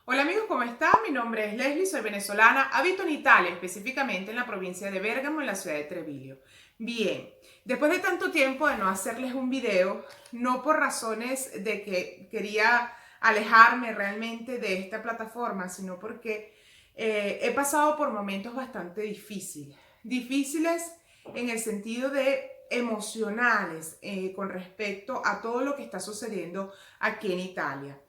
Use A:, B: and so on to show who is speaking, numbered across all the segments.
A: Hola amigos, ¿cómo están? Mi nombre es Leslie, soy venezolana, habito en Italia, específicamente en la provincia de Bérgamo, en la ciudad de Treviglio. Bien, después de tanto tiempo de no hacerles un video, no por razones de que quería alejarme realmente de esta plataforma, sino porque he pasado por momentos bastante difíciles en el sentido de emocionales con respecto a todo lo que está sucediendo aquí en Italia.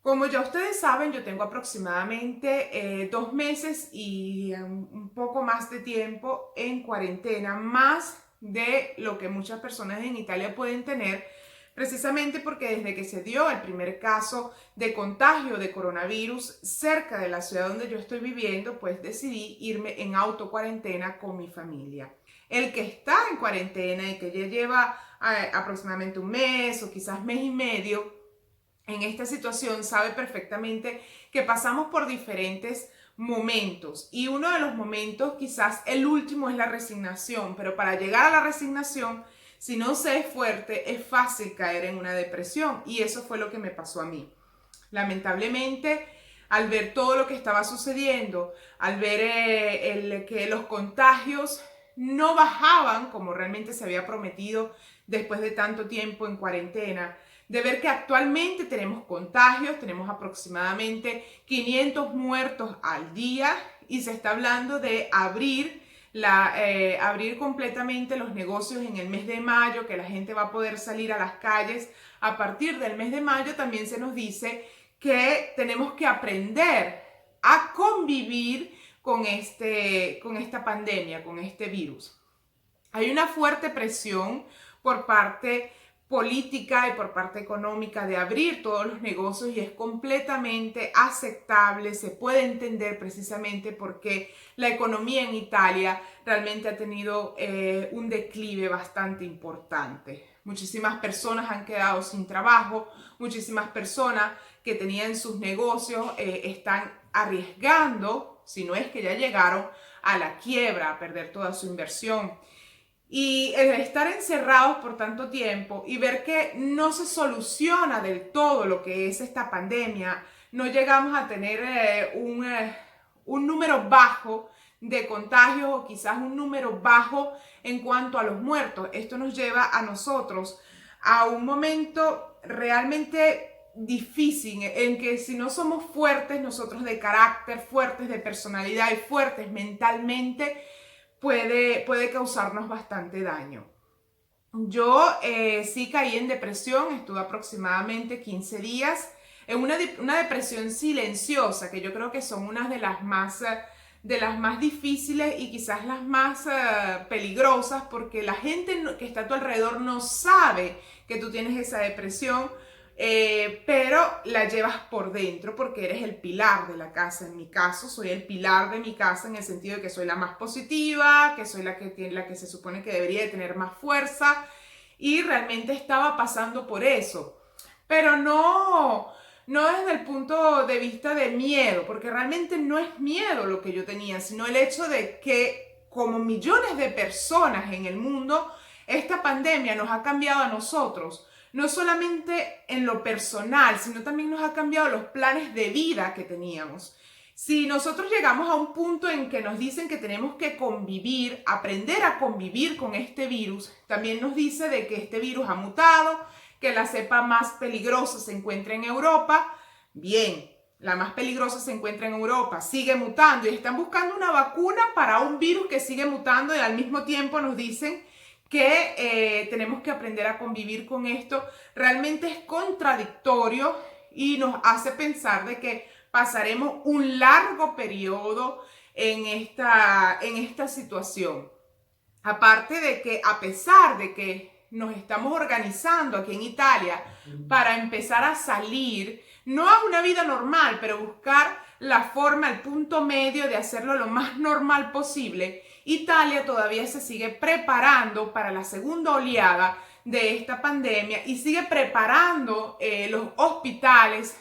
A: Como ya ustedes saben, yo tengo aproximadamente 2 meses y un poco más de tiempo en cuarentena, más de lo que muchas personas en Italia pueden tener, precisamente porque desde que se dio el primer caso de contagio de coronavirus cerca de la ciudad donde yo estoy viviendo, pues decidí irme en autocuarentena con mi familia. El que está en cuarentena y que ya lleva aproximadamente un mes o quizás mes y medio, en esta situación sabe perfectamente que pasamos por diferentes momentos y uno de los momentos, quizás el último, es la resignación, pero para llegar a la resignación, si no se es fuerte, es fácil caer en una depresión y eso fue lo que me pasó a mí. Lamentablemente, al ver todo lo que estaba sucediendo, al ver que los contagios no bajaban como realmente se había prometido después de tanto tiempo en cuarentena, de ver que actualmente tenemos contagios, tenemos aproximadamente 500 muertos al día y se está hablando de abrir completamente los negocios en el mes de mayo, que la gente va a poder salir a las calles. A partir del mes de mayo también se nos dice que tenemos que aprender a convivir con esta pandemia, con este virus. Hay una fuerte presión por parte política y por parte económica de abrir todos los negocios y es completamente aceptable, se puede entender precisamente porque la economía en Italia realmente ha tenido un declive bastante importante. Muchísimas personas han quedado sin trabajo, muchísimas personas que tenían sus negocios están arriesgando, si no es que ya llegaron a la quiebra, a perder toda su inversión. Y el estar encerrados por tanto tiempo y ver que no se soluciona del todo lo que es esta pandemia, no llegamos a tener un número bajo de contagios o quizás un número bajo en cuanto a los muertos. Esto nos lleva a nosotros a un momento realmente difícil en que si no somos fuertes nosotros de carácter, fuertes de personalidad y fuertes mentalmente, puede causarnos bastante daño. Yo sí caí en depresión, estuve aproximadamente 15 días en una depresión silenciosa, que yo creo que son unas de las más difíciles y quizás las más peligrosas, porque la gente que está a tu alrededor no sabe que tú tienes esa depresión, pero la llevas por dentro porque eres el pilar de la casa. En mi caso, soy el pilar de mi casa en el sentido de que soy la más positiva, que soy la que se supone que debería de tener más fuerza y realmente estaba pasando por eso. Pero no desde el punto de vista de miedo, porque realmente no es miedo lo que yo tenía, sino el hecho de que como millones de personas en el mundo, esta pandemia nos ha cambiado a nosotros no solamente en lo personal, sino también nos ha cambiado los planes de vida que teníamos. Si nosotros llegamos a un punto en que nos dicen que tenemos que convivir, aprender a convivir con este virus, también nos dice de que este virus ha mutado, que la cepa más peligrosa se encuentra en Europa. Bien, la más peligrosa se encuentra en Europa, sigue mutando y están buscando una vacuna para un virus que sigue mutando y al mismo tiempo nos dicen que tenemos que aprender a convivir con esto. Realmente es contradictorio y nos hace pensar de que pasaremos un largo periodo en esta situación. Aparte de que a pesar de que nos estamos organizando aquí en Italia para empezar a salir, no a una vida normal, pero buscar la forma, el punto medio de hacerlo lo más normal posible, Italia todavía se sigue preparando para la segunda oleada de esta pandemia y sigue preparando los hospitales,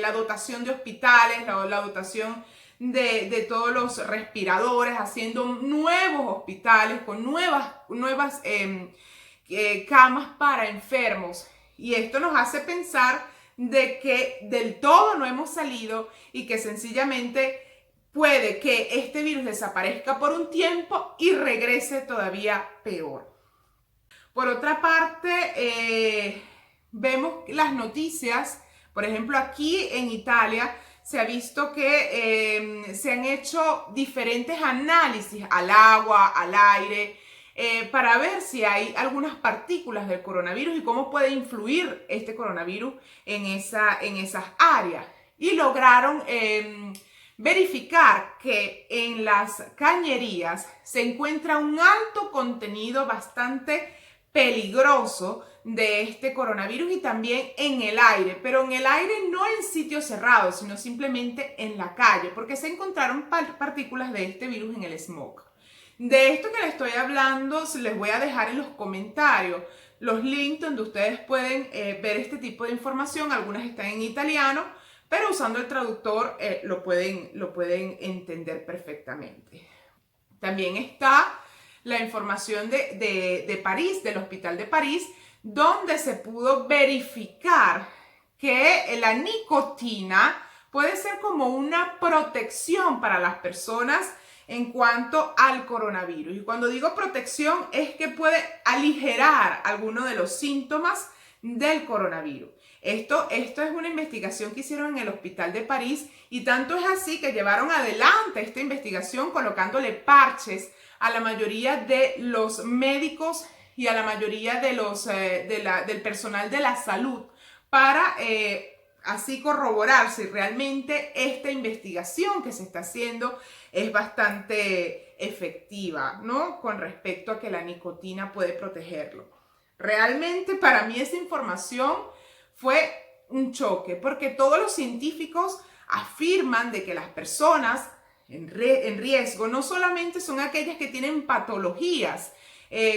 A: la dotación de hospitales, la dotación de todos los respiradores, haciendo nuevos hospitales con nuevas camas para enfermos. Y esto nos hace pensar de que del todo no hemos salido y que sencillamente puede que este virus desaparezca por un tiempo y regrese todavía peor. Por otra parte, vemos las noticias, por ejemplo, aquí en Italia se ha visto que se han hecho diferentes análisis al agua, al aire, para ver si hay algunas partículas del coronavirus y cómo puede influir este coronavirus en esas áreas. Y lograron verificar que en las cañerías se encuentra un alto contenido bastante peligroso de este coronavirus y también en el aire, pero en el aire no en sitios cerrados, sino simplemente en la calle, porque se encontraron partículas de este virus en el smog. De esto que les estoy hablando, les voy a dejar en los comentarios los links donde ustedes pueden ver este tipo de información. Algunas están en italiano, pero usando el traductor lo pueden entender perfectamente. También está la información de París, del Hospital de París, donde se pudo verificar que la nicotina puede ser como una protección para las personas en cuanto al coronavirus. Y cuando digo protección es que puede aligerar algunos de los síntomas del coronavirus. Esto es una investigación que hicieron en el Hospital de París y tanto es así que llevaron adelante esta investigación colocándole parches a la mayoría de los médicos y a la mayoría de del personal de la salud para así corroborar si realmente esta investigación que se está haciendo es bastante efectiva, ¿no? Con respecto a que la nicotina puede protegerlo. Realmente para mí esa información fue un choque, porque todos los científicos afirman de que las personas en riesgo no solamente son aquellas que tienen patologías,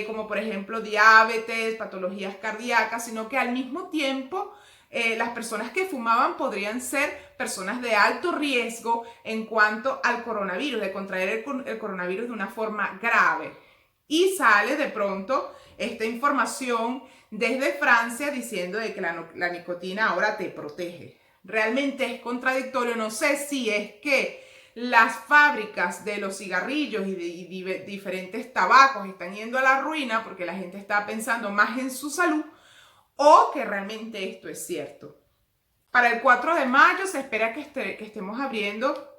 A: como por ejemplo diabetes, patologías cardíacas, sino que al mismo tiempo las personas que fumaban podrían ser personas de alto riesgo en cuanto al coronavirus, de contraer el coronavirus de una forma grave. Y sale de pronto esta información desde Francia diciendo de que la nicotina ahora te protege. Realmente es contradictorio. No sé si es que las fábricas de los cigarrillos y de diferentes tabacos están yendo a la ruina porque la gente está pensando más en su salud o que realmente esto es cierto. Para el 4 de mayo se espera que estemos abriendo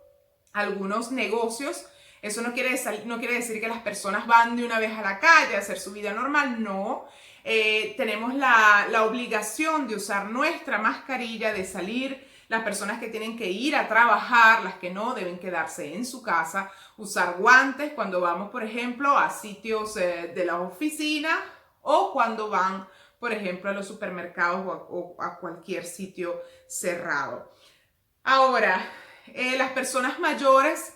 A: algunos negocios. Eso no quiere decir que las personas van de una vez a la calle a hacer su vida normal, no. Tenemos la obligación de usar nuestra mascarilla, de salir. Las personas que tienen que ir a trabajar, las que no, deben quedarse en su casa. Usar guantes cuando vamos, por ejemplo, a sitios de las oficinas o cuando van, por ejemplo, a los supermercados o a cualquier sitio cerrado. Ahora, las personas mayores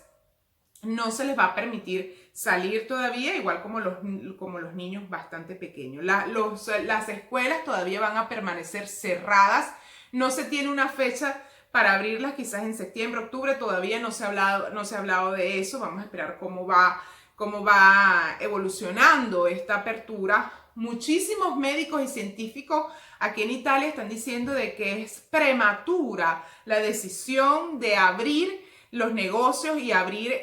A: no se les va a permitir salir todavía, igual como los niños bastante pequeños. Las escuelas todavía van a permanecer cerradas. No se tiene una fecha para abrirlas, quizás en septiembre, octubre. Todavía no se ha hablado de eso. Vamos a esperar cómo va evolucionando esta apertura. Muchísimos médicos y científicos aquí en Italia están diciendo de que es prematura la decisión de abrir los negocios y abrir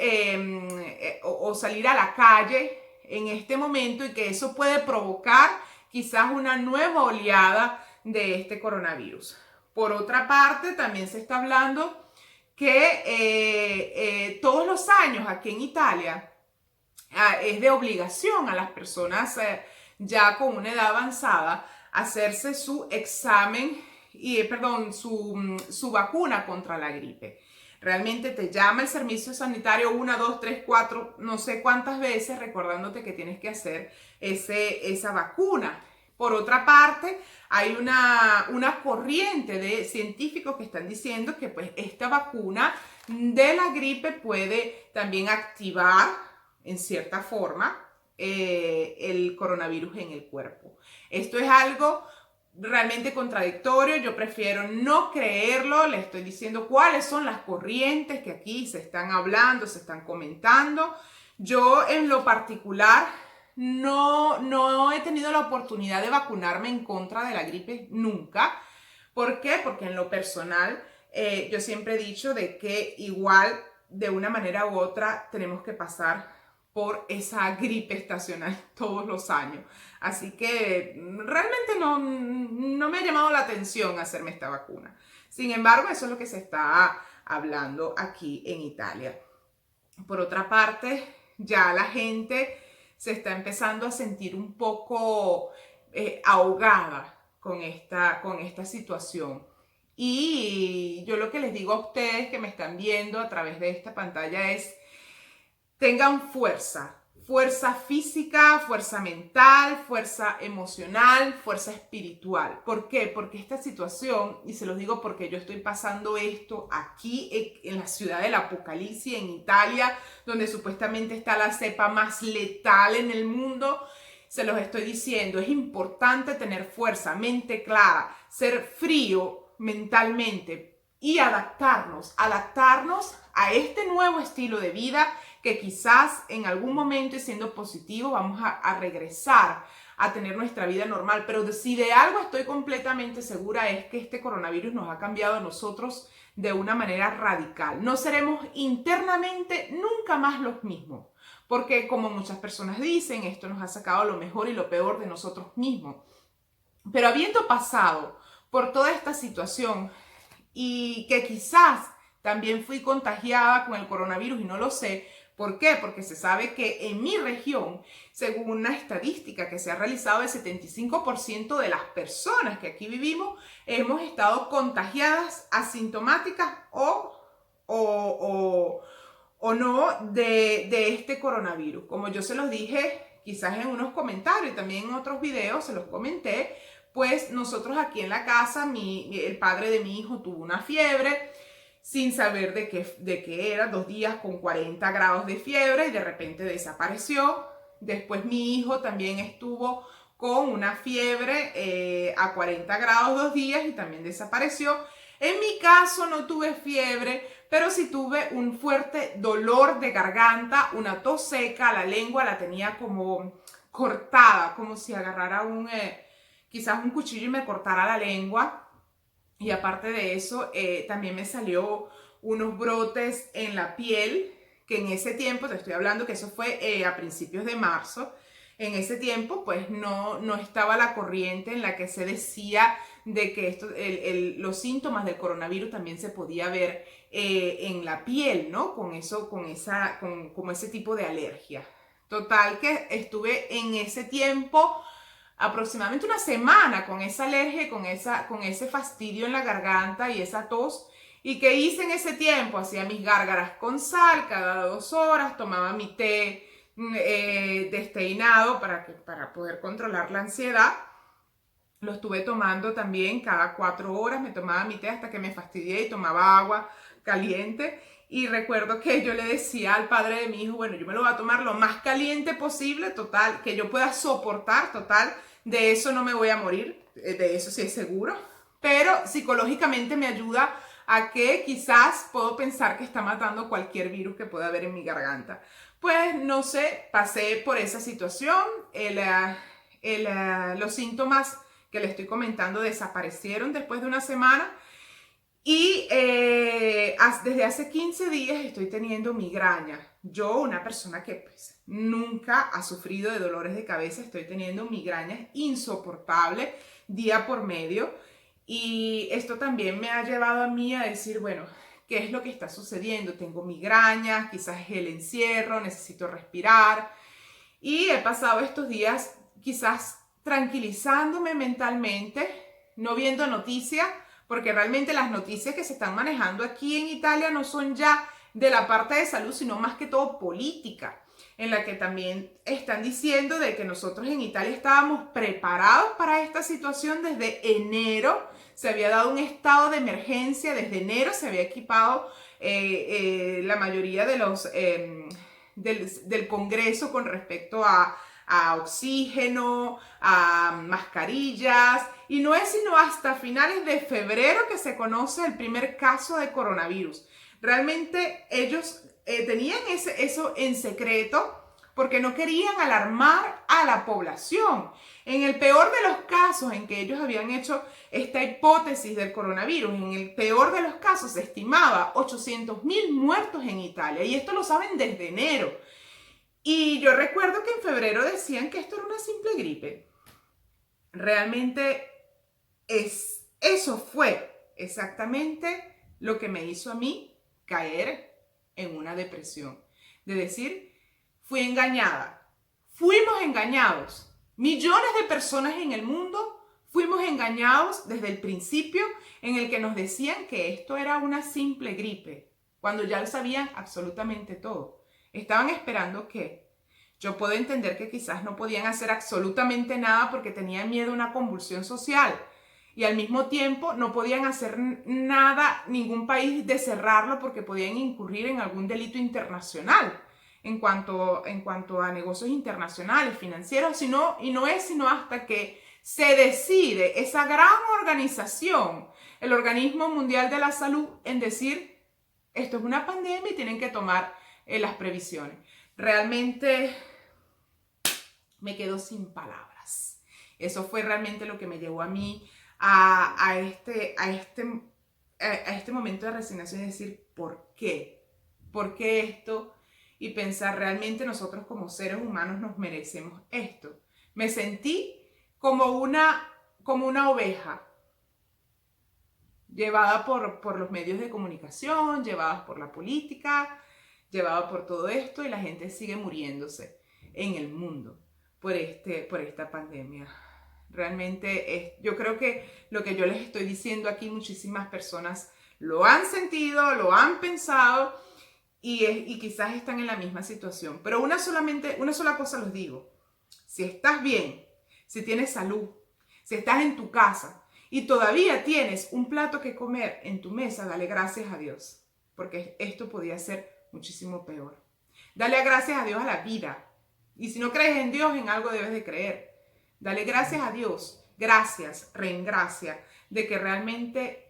A: o salir a la calle en este momento y que eso puede provocar quizás una nueva oleada de este coronavirus. Por otra parte, también se está hablando que todos los años aquí en Italia es de obligación a las personas ya con una edad avanzada hacerse su examen su vacuna contra la gripe. Realmente te llama el servicio sanitario 1, 2, 3, 4, no sé cuántas veces recordándote que tienes que hacer esa vacuna. Por otra parte, hay una corriente de científicos que están diciendo que pues esta vacuna de la gripe puede también activar en cierta forma el coronavirus en el cuerpo. Esto es algo realmente contradictorio. Yo prefiero no creerlo. Le estoy diciendo cuáles son las corrientes que aquí se están hablando, se están comentando. Yo en lo particular no he tenido la oportunidad de vacunarme en contra de la gripe nunca, ¿Por qué? Porque en lo personal yo siempre he dicho de que igual de una manera u otra tenemos que pasar por esa gripe estacional todos los años. Así que realmente no me ha llamado la atención hacerme esta vacuna. Sin embargo, eso es lo que se está hablando aquí en Italia. Por otra parte, ya la gente se está empezando a sentir un poco ahogada con esta situación. Y yo lo que les digo a ustedes que me están viendo a través de esta pantalla es: tengan fuerza, fuerza física, fuerza mental, fuerza emocional, fuerza espiritual. ¿Por qué? Porque esta situación, y se los digo porque yo estoy pasando esto aquí en la ciudad del Apocalipsis, en Italia, donde supuestamente está la cepa más letal en el mundo. Se los estoy diciendo, es importante tener fuerza, mente clara, ser frío mentalmente y adaptarnos a este nuevo estilo de vida que quizás en algún momento, y siendo positivo, vamos a regresar a tener nuestra vida normal. Pero si de algo estoy completamente segura es que este coronavirus nos ha cambiado a nosotros de una manera radical. No seremos internamente nunca más los mismos. Porque como muchas personas dicen, esto nos ha sacado lo mejor y lo peor de nosotros mismos. Pero habiendo pasado por toda esta situación y que quizás también fui contagiada con el coronavirus y no lo sé, ¿por qué? Porque se sabe que en mi región, según una estadística que se ha realizado, el 75% de las personas que aquí vivimos hemos estado contagiadas asintomáticas o no de este coronavirus. Como yo se los dije quizás en unos comentarios y también en otros videos se los comenté, pues nosotros aquí en la casa, el padre de mi hijo tuvo una fiebre sin saber de qué era, 2 días con 40 grados de fiebre y de repente desapareció. Después mi hijo también estuvo con una fiebre a 40 grados 2 días y también desapareció. En mi caso no tuve fiebre, pero sí tuve un fuerte dolor de garganta, una tos seca, la lengua la tenía como cortada, como si agarrara quizás un cuchillo y me cortara la lengua. Y aparte de eso, también me salió unos brotes en la piel, que en ese tiempo, te estoy hablando que eso fue a principios de marzo, en ese tiempo pues no estaba la corriente en la que se decía de que los síntomas del coronavirus también se podía ver en la piel, ¿no? Como ese tipo de alergia. Total que estuve en ese tiempo aproximadamente una semana con esa alergia, con ese fastidio en la garganta y esa tos. ¿Y qué hice en ese tiempo? Hacía mis gárgaras con sal cada 2 horas, tomaba mi té desteinado para poder controlar la ansiedad. Lo estuve tomando también cada 4 horas, me tomaba mi té hasta que me fastidié y tomaba agua caliente. Y recuerdo que yo le decía al padre de mi hijo, bueno, yo me lo voy a tomar lo más caliente posible, total, que yo pueda soportar, total, de eso no me voy a morir, de eso sí es seguro, pero psicológicamente me ayuda a que quizás puedo pensar que está matando cualquier virus que pueda haber en mi garganta. Pues no sé, pasé por esa situación, los síntomas que le estoy comentando desaparecieron después de una semana. Y desde hace 15 días estoy teniendo migraña. Yo, una persona que pues, nunca ha sufrido de dolores de cabeza, estoy teniendo migrañas insoportables día por medio. Y esto también me ha llevado a mí a decir, bueno, ¿qué es lo que está sucediendo? Tengo migrañas, quizás es el encierro, necesito respirar. Y he pasado estos días quizás tranquilizándome mentalmente, no viendo noticias, porque realmente las noticias que se están manejando aquí en Italia no son ya de la parte de salud, sino más que todo política, en la que también están diciendo de que nosotros en Italia estábamos preparados para esta situación desde enero. Se había dado un estado de emergencia, desde enero se había equipado la mayoría de del Congreso con respecto a oxígeno, a mascarillas, y no es sino hasta finales de febrero que se conoce el primer caso de coronavirus. Realmente ellos tenían eso en secreto porque no querían alarmar a la población. En el peor de los casos en que ellos habían hecho esta hipótesis del coronavirus, en el peor de los casos se estimaba 800.000 muertos en Italia, y esto lo saben desde enero. Y yo recuerdo que en febrero decían que esto era una simple gripe. Realmente eso fue exactamente lo que me hizo a mí caer en una depresión. De decir, fui engañada. Fuimos engañados. Millones de personas en el mundo fuimos engañados desde el principio, en el que nos decían que esto era una simple gripe, cuando ya lo sabían absolutamente todo. Estaban esperando que yo puedo entender que quizás no podían hacer absolutamente nada porque tenían miedo a una convulsión social, y al mismo tiempo no podían hacer nada, ningún país, de cerrarlo porque podían incurrir en algún delito internacional en cuanto a negocios internacionales, financieros, y no es sino hasta que se decide esa gran organización, el Organismo Mundial de la Salud, en decir, esto es una pandemia y tienen que tomar las previsiones. Realmente me quedo sin palabras. Eso fue realmente lo que me llevó a mí a este momento de resignación, y decir, ¿por qué? ¿Por qué esto? Y pensar, realmente nosotros como seres humanos nos merecemos esto. Me sentí como una oveja llevada por los medios de comunicación, llevada por la política, llevada por todo esto, y la gente sigue muriéndose en el mundo por esta pandemia. Realmente yo creo que lo que yo les estoy diciendo aquí, muchísimas personas lo han sentido, lo han pensado, y quizás están en la misma situación. Pero una sola cosa les digo: si estás bien, si tienes salud, si estás en tu casa y todavía tienes un plato que comer en tu mesa, dale gracias a Dios, porque esto podía ser muchísimo peor. Dale gracias a Dios a la vida. Y si no crees en Dios, en algo debes de creer. Dale gracias a Dios, gracias, reingracia, de que realmente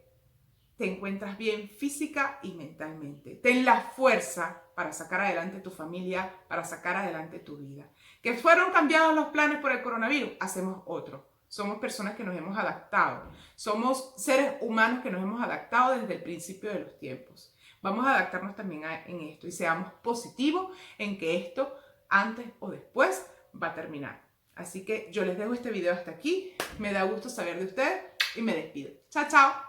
A: te encuentras bien física y mentalmente. Ten la fuerza para sacar adelante tu familia, para sacar adelante tu vida. ¿Que fueron cambiados los planes por el coronavirus? Hacemos otro. Somos personas que nos hemos adaptado. Somos seres humanos que nos hemos adaptado desde el principio de los tiempos. Vamos a adaptarnos también en esto, y seamos positivos en que esto, antes o después, va a terminar. Así que yo les dejo este video hasta aquí. Me da gusto saber de ustedes y me despido. Chao, chao.